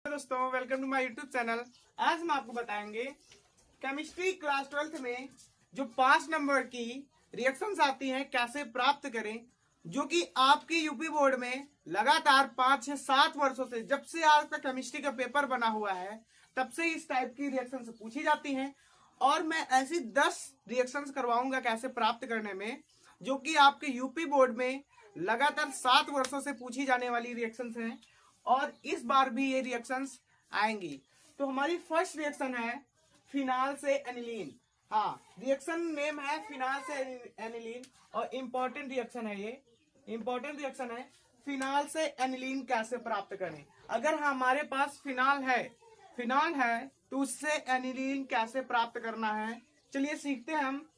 दोस्तों, welcome to my YouTube channel. आज हम आपको बताएंगे केमिस्ट्री क्लास 12th में जो 5 नंबर की रिएक्शंस आती हैं कैसे प्राप्त करें, जो कि आपके यूपी बोर्ड में लगातार 5 से 7 वर्षों से, जब से आज तक केमिस्ट्री का पेपर बना हुआ है तब से इस टाइप की रिएक्शंस पूछी जाती हैं। और मैं ऐसी 10 रिएक्शंस करवाऊंगा कैसे प्राप्त करने में, जो कि आपके यूपी बोर्ड में लगातार 7 वर्षों से पूछी जाने वाली रिएक्शंस हैं और इस बार भी ये रिएक्शंस आएंगी। तो हमारी फर्स्ट रिएक्शन है फिनाल से एनिलीन। हाँ, रिएक्शन नेम है फिनाल से एनिलीन और इम्पोर्टेंट रिएक्शन है। ये इम्पोर्टेंट रिएक्शन है। फिनाल से एनिलीन कैसे प्राप्त करें। अगर हमारे पास फिनाल है तो उससे एनिलीन कैसे प्राप्त करना है, चलिए सीखते हैं हम।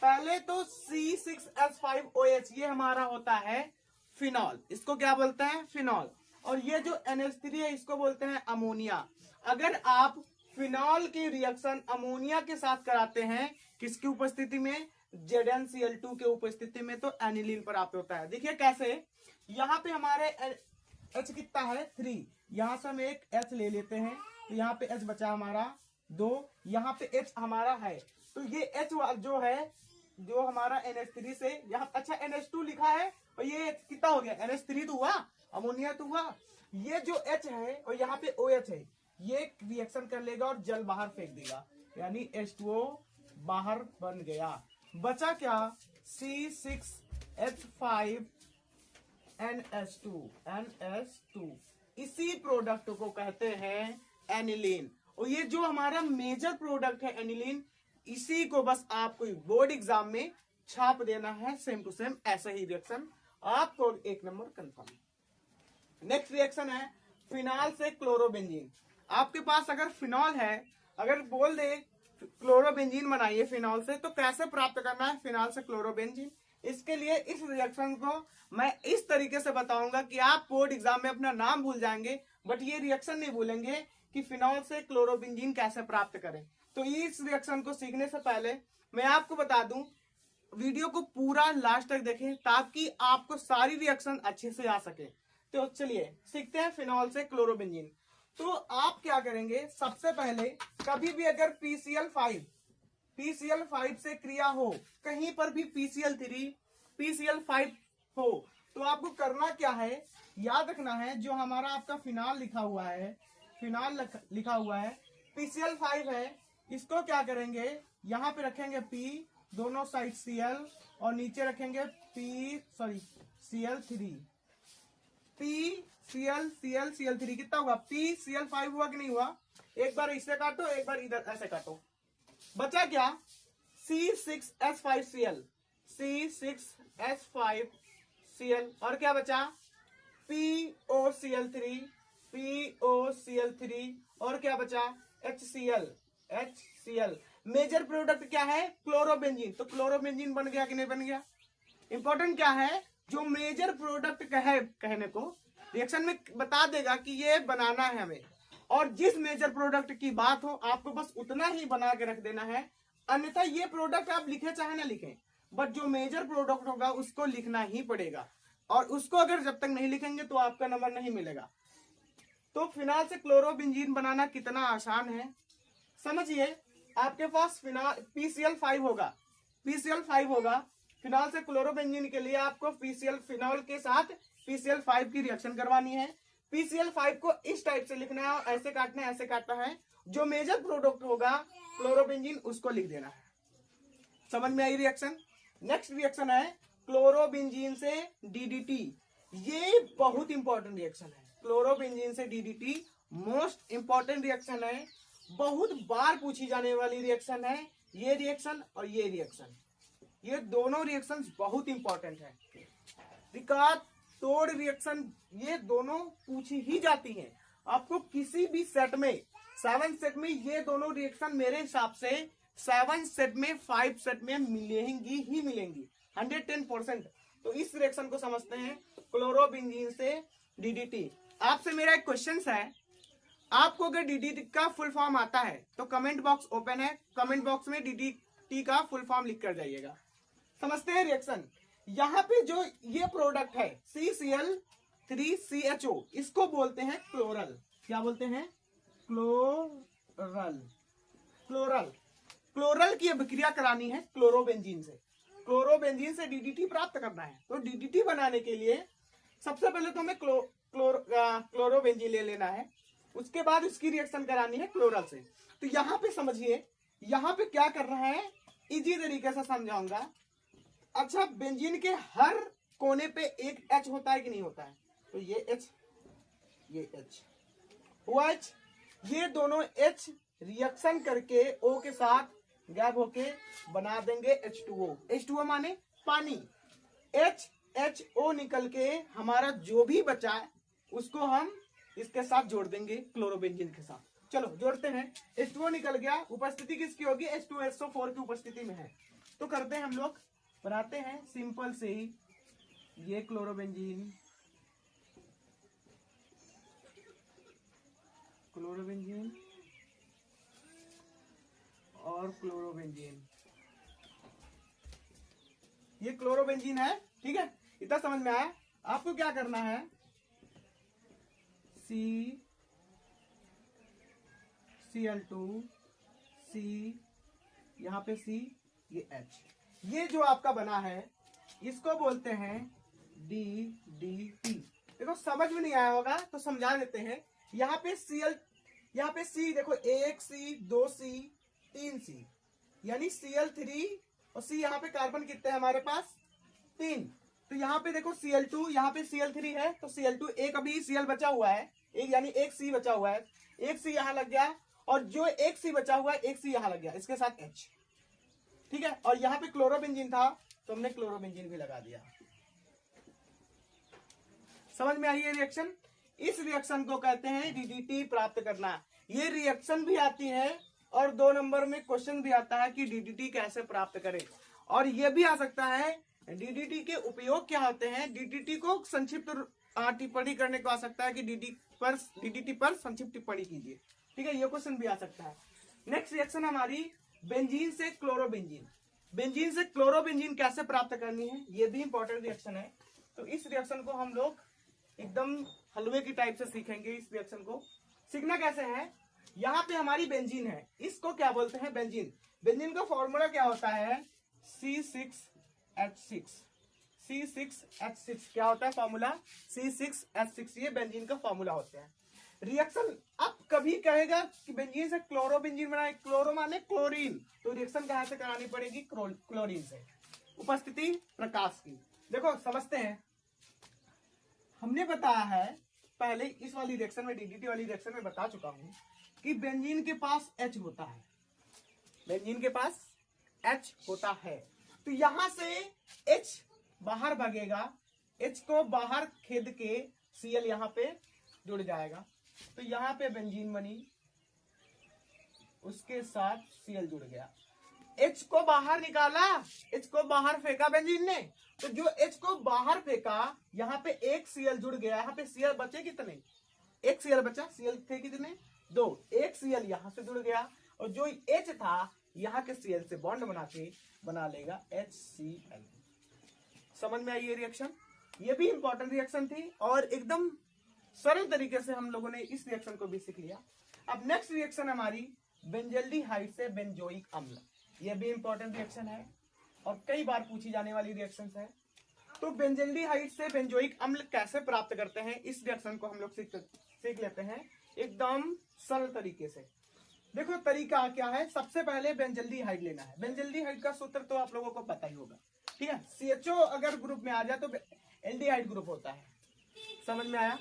पहले तो C6H5OH ये हमारा होता है फिनॉल। इसको क्या बोलते हैं? फिनॉल। और ये जो NH3 है इसको बोलते हैं अमोनिया। अगर आप फिनॉल की रिएक्शन अमोनिया के साथ कराते हैं, किसकी उपस्थिति में? ZnCl2 के उपस्थिति में, तो एनिलीन प्राप्त होता है। देखिए कैसे, यहाँ पे हमारे H कितना है? 3। यहाँ से हम एक H ले लेते हैं तो यहाँ पे H बचा हमारा 2, यहाँ पे H हमारा है। तो ये H जो है, जो हमारा NH3 से यहाँ, अच्छा NH2 लिखा है और ये कितना हो गया? NH3 तो हुआ, अमोनिया तो हुआ। ये जो H है और यहाँ पे OH है, ये रिएक्शन कर लेगा और जल बाहर फेंक देगा, यानी H2O बाहर बन गया। बचा क्या? C6H5NH2। इसी प्रोडक्ट को कहते हैं एनिलीन। और ये जो हमारा मेजर प्रोडक्ट है एनिलीन, इसी को बस आपको बोर्ड एग्जाम में छाप देना है, सेम टू सेम ऐसा ही रिएक्शन आपको 1 नंबर कंफर्म। नेक्स्ट रिएक्शन है फिनॉल से क्लोरोबेंजीन। आपके पास अगर फिनॉल है, अगर बोल दे क्लोरोबेंजीन बनाइए फिनॉल से, तो कैसे प्राप्त करना है फिनॉल से क्लोरोबेंजीन? इसके लिए इस रिएक्शन को मैं इस तरीके से बताऊंगा कि आप बोर्ड एग्जाम में अपना नाम भूल जाएंगे, बट ये रिएक्शन नहीं भूलेंगे कि फिनॉल से क्लोरोबेंजीन कैसे प्राप्त करें। तो इस रिएक्शन को सीखने से पहले मैं आपको बता दूं, वीडियो को पूरा लास्ट तक देखें ताकि आपको सारी रिएक्शन अच्छे से आ सके। तो चलिए सीखते हैं फिनॉल से क्लोरोबेंजीन। तो आप क्या करेंगे, सबसे पहले कभी भी अगर PCl5 से क्रिया हो, कहीं पर भी PCl3 PCl5 हो, तो आपको करना क्या है, याद रखना है जो हमारा आपका फिनॉल लिखा हुआ है, PCl5 है, इसको क्या करेंगे, यहाँ पे रखेंगे P, दोनों साइड Cl और नीचे रखेंगे Cl3। Cl3 कितना हुआ? PCl5 हुआ कि नहीं हुआ? एक बार इसे काटो, एक बार इधर ऐसे काटो। बचा क्या? C6H5Cl और क्या बचा? POCl3 और क्या बचा? HCl। मेजर प्रोडक्ट क्या है? क्लोरोबेंजीन। तो क्लोरोबेंजीन बन गया कि नहीं बन गया? इंपॉर्टेंट क्या है, जो मेजर प्रोडक्ट कहने को रिएक्शन में बता देगा कि ये बनाना है हमें, और जिस मेजर प्रोडक्ट की बात हो आपको बस उतना ही बना के रख देना है। अन्यथा ये प्रोडक्ट आप लिखे चाहे ना लिखें, बट जो मेजर प्रोडक्ट होगा उसको लिखना ही पड़ेगा, और उसको अगर जब तक नहीं लिखेंगे तो आपका नंबर नहीं मिलेगा। तो फिनॉल से क्लोरोबेंजीन बनाना कितना आसान है समझिए। आपके पास PCl5 होगा, फिनॉल से क्लोरोबेंजीन के लिए आपको फिनॉल के साथ PCl5 की रिएक्शन करवानी है। PCl5 को इस टाइप से लिखना है, ऐसे काटना है, ऐसे काटना है। जो मेजर प्रोडक्ट होगा क्लोरोबेंजीन, उसको लिख देना है। समझ में आई रिएक्शन? नेक्स्ट रिएक्शन है क्लोरोबेंजीन से DDT। ये बहुत इंपॉर्टेंट रिएक्शन है। क्लोरोबेंजीन से DDT मोस्ट इंपॉर्टेंट रिएक्शन है, बहुत बार पूछी जाने वाली रिएक्शन है। ये रिएक्शन और ये रिएक्शन, ये दोनों रिएक्शंस बहुत इंपॉर्टेंट है। रिकार्ड तोड़ रिएक्शन, ये दोनों पूछी ही जाती हैं। आपको किसी भी सेट में, 7 सेट में ये दोनों रिएक्शन मेरे हिसाब से 7 सेट में 5 सेट में मिलेंगी ही मिलेंगी 110%। तो इस रिएक्शन को समझते हैं क्लोरोबेंजीन से DDT। आपसे मेरा एक क्वेश्चन है, आपको अगर DDT का फुल फॉर्म आता है तो कमेंट बॉक्स ओपन है, कमेंट बॉक्स में DDT का फुल फॉर्म लिख कर जाइएगा। समझते हैं रिएक्शन। यहाँ पे जो ये प्रोडक्ट है CCl3CHO, इसको बोलते हैं क्लोरल। क्या बोलते हैं, क्लोरल। क्लोरल क्लोरल की अभिक्रिया करानी है क्लोरोबेंजीन से। क्लोरोबेंजीन से डीडीटी प्राप्त करना है। तो डीडीटी बनाने के लिए सबसे पहले तो हमें क्लोरोबेंजीन ले लेना है, उसके बाद उसकी रिएक्शन करानी है क्लोरल से। तो यहाँ पे समझिए, यहाँ पे क्या कर रहा है, इजी तरीके से समझाऊंगा। अच्छा, बेंजीन के हर कोने पे एक H होता है कि नहीं होता है? तो ये H, ये H हुआ H, ये दोनों H रिएक्शन करके O के साथ गैप होके बना देंगे H2O। H2O माने पानी। HO निकल के हमारा जो भी बचा है उसको हम इसके साथ जोड़ देंगे क्लोरोबेंजीन के साथ। चलो जोड़ते हैं। H2O निकल गया, उपस्थिति किसकी होगी, H2SO4 की उपस्थिति में है। तो करते हैं हम लोग, बनाते हैं सिंपल से ही, ये क्लोरोबेंजीन, क्लोरोबेंजीन और क्लोरोबेंजीन, ये क्लोरोबेंजीन है। ठीक है, इतना समझ में आया। आपको क्या करना है, Cl2, C, यहाँ पे C, ये H, ये जो आपका बना है इसको बोलते हैं DDT। देखो समझ में नहीं आया होगा तो समझा देते हैं। यहाँ पे Cl, यहाँ पे C देखो, 1C, 2C, 3C, यानी Cl3 और C, यहाँ पे कार्बन कितने हैं हमारे पास, 3। तो यहाँ पे देखो Cl2, यहाँ पे Cl3 है, तो Cl2 एक अभी Cl बचा हुआ है, एक यानी एक C बचा हुआ है, एक C यहाँ लग गया, और जो एक C बचा हुआ है एक C यहाँ लग गया, इसके साथ H। ठीक है, और यहाँ पे क्लोरोबेंजीन था तो हमने क्लोरोबेंजीन भी लगा दिया। समझ में आई ये रिएक्शन? इस रिएक्शन को कहते हैं डीडीटी प्राप्त करना। ये रिएक्शन भी आती है और 2 नंबर में क्वेश्चन भी आता है कि डीडीटी कैसे प्राप्त करें। और ये भी आ सकता है डीडीटी के उपयोग क्या होते हैं। डीडीटी को संक्षिप्त टिप्पणी करने को आ सकता है कि डीडीटी पर संक्षिप्त टिप्पणी कीजिए। ठीक है, ये क्वेश्चन भी आ सकता है। नेक्स्ट रिएक्शन हमारी बेंजीन से क्लोरोबेंजीन। बेंजीन से क्लोरोबेंजीन कैसे प्राप्त करनी है, ये भी इंपॉर्टेंट रिएक्शन है। तो इस रिएक्शन को हम लोग एकदम हलवे की टाइप से सीखेंगे। इस रिएक्शन को सीखना कैसे है, यहाँ पे हमारी बेंजीन है, इसको क्या बोलते हैं, बेंजीन। बेंजीन का फॉर्मूला क्या होता है, C6H6। C6H6 क्या होता है फॉर्मूला, C6H6, ये बेंजीन का फॉर्मूला होता है। रिएक्शन अब कभी कहेगा कि बेंजीन से क्लोरोबेंजीन बनाए, क्लोरो माने क्लोरीन, तो रिएक्शन कहां से करानी पड़ेगी, क्लोरीन से। उपस्थिति प्रकाश की। देखो समझते हैं, हमने बताया है पहले इस वाली रिएक्शन में, डीडीटी वाली रिएक्शन में बता चुका हूं कि बेंजीन के पास H होता है, बेंजीन के पास H होता है। तो यहां से H बाहर भागेगा, H को बाहर खेद के Cl यहाँ पे जुड़ जाएगा। तो यहाँ पे बेंजीन बनी, उसके साथ Cl जुड़ गया। H को बाहर निकाला, H को बाहर फेंका बेंजीन ने, तो जो H को बाहर फेंका यहाँ पे एक Cl जुड़ गया। यहाँ पे Cl बचे कितने, एक Cl बचा, Cl थे कितने, 2, एक Cl यहाँ से जुड़ गया, और जो H था यहाँ के Cl से बॉन्ड बना लेगा HCl। समझ में आई ये रिएक्शन? ये भी इंपॉर्टेंट रिएक्शन थी और एकदम सरल तरीके से हम लोगों ने इस रिएक्शन को भी सीख लिया। अब नेक्स्ट रिएक्शन हमारी बेंजल्डिहाइड से बेंजोइक अम्ल। ये भी इंपॉर्टेंट रिएक्शन है और कई बार पूछी जाने वाली रिएक्शन है। तो बेंजल्डिहाइड से बेंजोइक अम्ल कैसे प्राप्त करते हैं, इस रिएक्शन को हम लोग सीख लेते हैं एकदम सरल तरीके से। देखो तरीका क्या है, सबसे पहले बेंजल्डिहाइड लेना है। बेंजल्डिहाइड का सूत्र तो आप लोगों को पता ही होगा। ठीक है, CHO अगर ग्रुप में आ जाए तो एल्डिहाइड ग्रुप होता है। समझ में आया?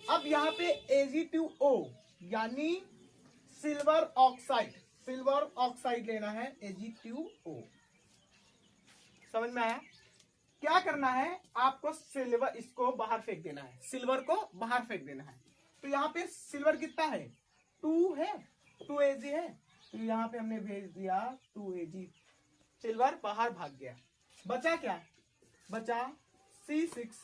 अब यहाँ पे Ag2O यानी सिल्वर ऑक्साइड लेना है, Ag2O। समझ में आया? क्या करना है, आपको सिल्वर इसको बाहर फेंक देना है, सिल्वर को बाहर फेंक देना है। तो यहाँ पे सिल्वर कितना है, 2 है, 2 Ag है, तो यहाँ पे हमने भेज दिया 2 Ag। सिल्वर बाहर भाग गया, बचा क्या, बचा C6,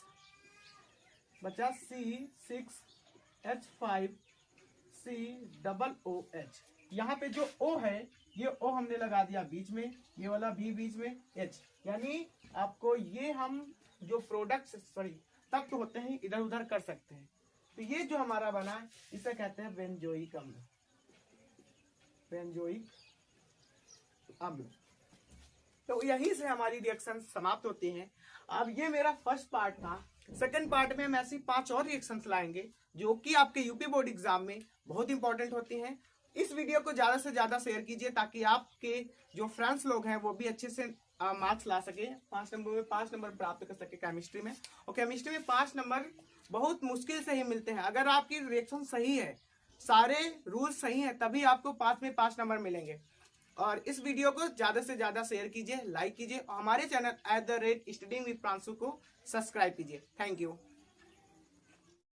बचा C6H5COOH। यहाँ पे जो O है, ये O हमने लगा दिया बीच में, ये वाला भी बीच में H, यानी आपको ये हम जो प्रोडक्ट्स तत्व होते हैं इधर उधर कर सकते हैं। तो ये जो हमारा बना है इसे कहते हैं बेंजोइक अम्ल, बेंजोइक अम्ल। तो यहीं से हमारी रिएक्शन समाप्त होती हैं। अब ये मेरा फर्स्ट पार्ट था। सेकंड पार्ट में हम ऐसी 5 और रिएक्शंस लाएंगे जो कि आपके यूपी बोर्ड एग्जाम में बहुत इंपॉर्टेंट होती हैं। इस वीडियो को ज्यादा से ज्यादा शेयर कीजिए ताकि आपके जो फ्रेंड्स लोग हैं वो भी अच्छे से मार्क्स ला सके, 5 नंबर में 5 नंबर प्राप्त कर सके केमिस्ट्री में। और केमिस्ट्री में 5 नंबर बहुत मुश्किल से ही मिलते हैं। अगर आपकी रिएक्शन सही है, सारे रूल्स सही हैं, तभी आपको 5 में 5 नंबर मिलेंगे। और इस वीडियो को ज्यादा से ज्यादा शेयर कीजिए, लाइक कीजिए और हमारे चैनल @studying with Pranshu को सब्सक्राइब कीजिए। Thank you.